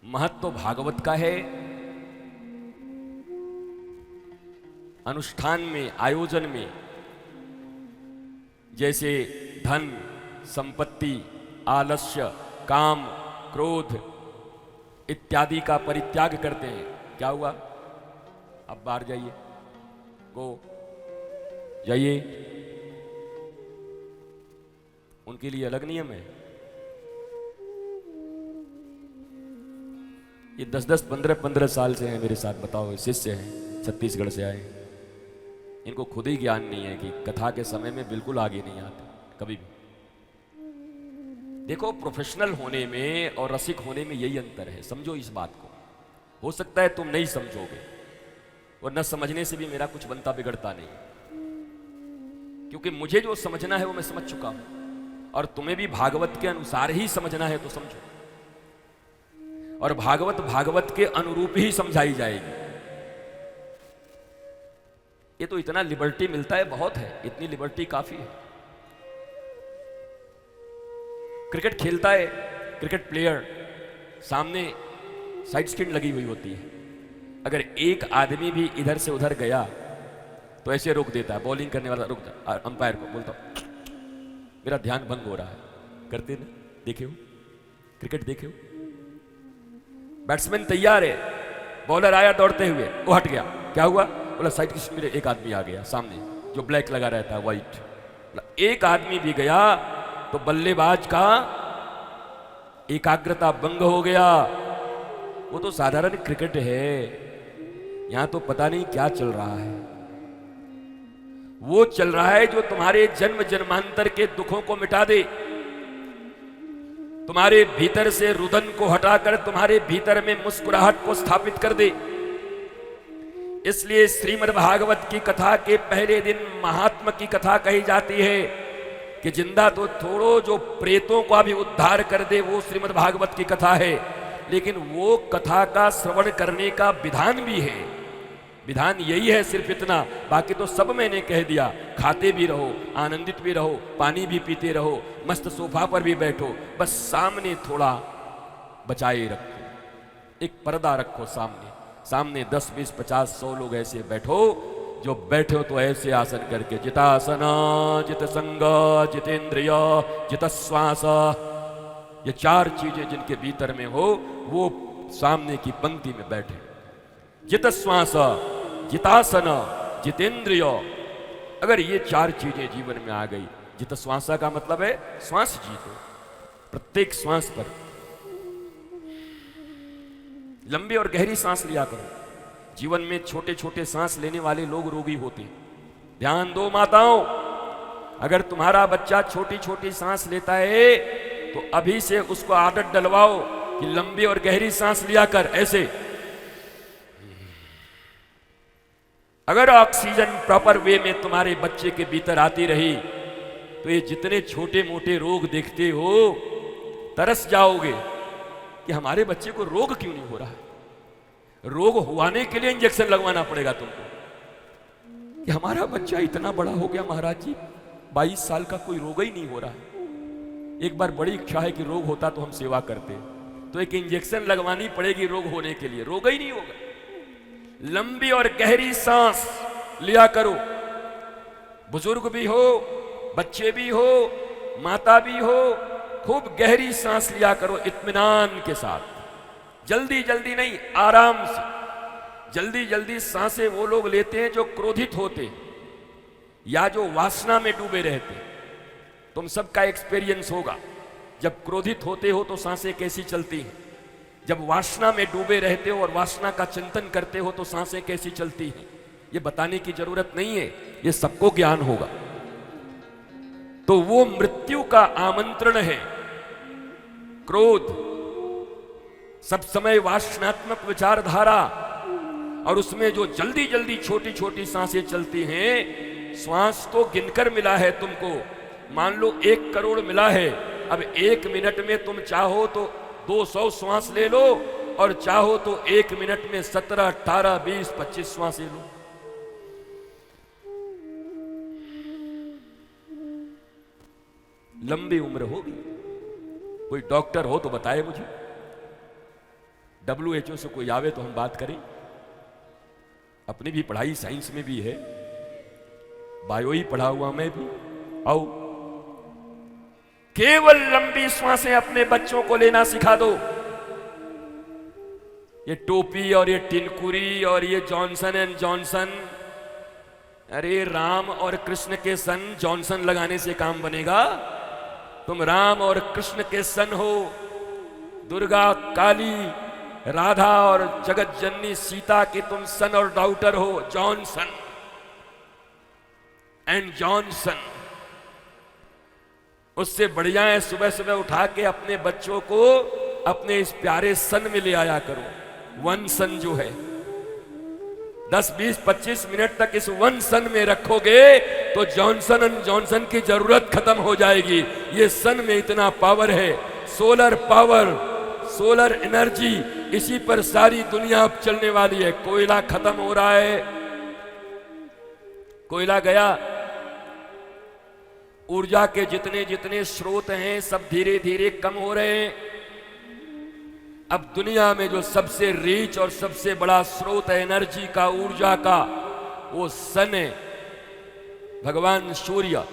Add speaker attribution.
Speaker 1: महत्व तो भागवत का है। अनुष्ठान में, आयोजन में जैसे धन, संपत्ति, आलस्य, काम, क्रोध इत्यादि का परित्याग करते हैं। क्या हुआ? अब बाहर जाइए, गो जाइए। उनके लिए अलग नियम है। ये 10-10, 15-15 साल से हैं मेरे साथ। बताओ, शिष्य हैं, छत्तीसगढ़ से आए। इनको खुद ही ज्ञान नहीं है कि कथा के समय में बिल्कुल आगे नहीं आते कभी भी। देखो, प्रोफेशनल होने में और रसिक होने में यही अंतर है। समझो इस बात को। हो सकता है तुम नहीं समझोगे, और न समझने से भी मेरा कुछ बनता बिगड़ता नहीं, क्योंकि मुझे जो समझना है वो मैं समझ चुका हूं, और तुम्हें भी भागवत के अनुसार ही समझना है तो समझो। और भागवत भागवत के अनुरूप ही समझाई जाएगी। ये तो इतना लिबर्टी मिलता है, बहुत है, इतनी लिबर्टी काफी है। क्रिकेट खेलता है क्रिकेट प्लेयर, सामने साइड स्क्रीन लगी हुई होती है। अगर एक आदमी भी इधर से उधर गया तो ऐसे रोक देता है, बॉलिंग करने वाला रुक जाता, अंपायर को बोलता मेरा ध्यान भंग हो रहा है। करते ना, देखे हो क्रिकेट, देखे हो? बैट्समैन तैयार है, बॉलर आया दौड़ते हुए, वो हट गया। क्या हुआ? बोला साइड की में एक आदमी आ गया सामने, जो ब्लैक लगा रहता है, व्हाइट। एक आदमी भी गया तो बल्लेबाज का एकाग्रता भंग हो गया। वो तो साधारण क्रिकेट है, यहां तो पता नहीं क्या चल रहा है। वो चल रहा है जो तुम्हारे जन्म जन्मांतर के दुखों को मिटा दे, तुम्हारे भीतर से रुदन को हटाकर तुम्हारे भीतर में मुस्कुराहट को स्थापित कर दे। इसलिए श्रीमद् भागवत की कथा के पहले दिन महात्मा की कथा कही जाती है कि जिंदा तो थोड़ो, जो प्रेतों का भी उद्धार कर दे, वो श्रीमद् भागवत की कथा है। लेकिन वो कथा का श्रवण करने का विधान भी है। विधान यही है सिर्फ इतना, बाकी तो सब मैंने कह दिया। खाते भी रहो, आनंदित भी रहो, पानी भी पीते रहो, मस्त सोफा पर भी बैठो, बस सामने थोड़ा बचाए रखो, एक पर्दा रखो सामने। सामने 10, 20, 50, 100 लोग ऐसे बैठो, जो बैठे हो तो ऐसे आसन करके, जितासन, जित संग, जितेंद्रिय, जित श्वास, ये 4 चीजें जिनके भीतर में हो, वो सामने की पंक्ति में बैठे। जित श्वास, जितासन, जितेंद्रिय, अगर ये 4 चीजें जीवन में आ गई, जित श्वासा का मतलब है श्वास जीतो। प्रत्येक श्वास पर लंबी और गहरी सांस लिया करो। जीवन में छोटे छोटे सांस लेने वाले लोग रोगी होते हैं। ध्यान दो माताओं, अगर तुम्हारा बच्चा छोटी छोटी सांस लेता है तो अभी से उसको आदत डलवाओ कि लंबी और गहरी सांस लिया कर, ऐसे। अगर ऑक्सीजन प्रॉपर वे में तुम्हारे बच्चे के भीतर आती रही तो ये जितने छोटे मोटे रोग देखते हो, तरस जाओगे कि हमारे बच्चे को रोग क्यों नहीं हो रहा है। रोग हुआने के लिए इंजेक्शन लगवाना पड़ेगा तुमको कि हमारा बच्चा इतना बड़ा हो गया महाराज जी, 22 साल का, कोई रोग ही नहीं हो रहा है। एक बार बड़ी इच्छा है कि रोग होता तो हम सेवा करते, तो एक इंजेक्शन लगवानी पड़ेगी रोग होने के लिए, रोग ही नहीं होगा। लंबी और गहरी सांस लिया करो। बुजुर्ग भी हो, बच्चे भी हो, माता भी हो, खूब गहरी सांस लिया करो इत्मीनान के साथ। जल्दी जल्दी नहीं, आराम से। जल्दी जल्दी सांसें वो लोग लेते हैं जो क्रोधित होते या जो वासना में डूबे रहते। तुम सबका एक्सपीरियंस होगा, जब क्रोधित होते हो तो सांसें कैसी चलती हैं, जब वासना में डूबे रहते हो और वासना का चिंतन करते हो तो सांसें कैसी चलती हैं। ये बताने की जरूरत नहीं है, ये सबको ज्ञान होगा। तो वो मृत्यु का आमंत्रण है। क्रोध सब समय वासनात्मक विचारधारा, और उसमें जो जल्दी जल्दी छोटी छोटी सांसें चलती हैं। श्वास तो गिनकर मिला है तुमको, मान लो 1 करोड़ मिला है। अब 1 मिनट में तुम चाहो तो 200 श्वास ले लो, और चाहो तो 1 मिनट में 17, 18, 20, 25 श्वास ले लो। लंबी उम्र होगी। कोई डॉक्टर हो तो बताए मुझे। WHO से कोई आवे तो हम बात करें। अपनी भी पढ़ाई साइंस में भी है, बायो ही पढ़ा हुआ मैं भी। आओ, केवल लंबी सांसें अपने बच्चों को लेना सिखा दो। ये टोपी और ये टिनकुरी और ये जॉनसन एंड जॉनसन, अरे राम और कृष्ण के सन जॉनसन लगाने से काम बनेगा? तुम राम और कृष्ण के सन हो, दुर्गा काली राधा और जगत जननी सीता के तुम सन और डॉटर हो। जॉनसन एंड जॉनसन, उससे बढ़िया है सुबह सुबह उठा के अपने बच्चों को अपने इस प्यारे सन में ले आया करो। वन सन जो है 10, 20, 25 मिनट तक इस वन सन में रखोगे तो जॉनसन एंड जॉनसन की जरूरत खत्म हो जाएगी। ये सन में इतना पावर है, सोलर पावर, सोलर एनर्जी, इसी पर सारी दुनिया अब चलने वाली है। कोयला खत्म हो रहा है, कोयला गया, ऊर्जा के जितने जितने स्रोत हैं सब धीरे धीरे कम हो रहे हैं। अब दुनिया में जो सबसे रिच और सबसे बड़ा स्रोत है एनर्जी का, ऊर्जा का, वो सन है, भगवान सूर्य।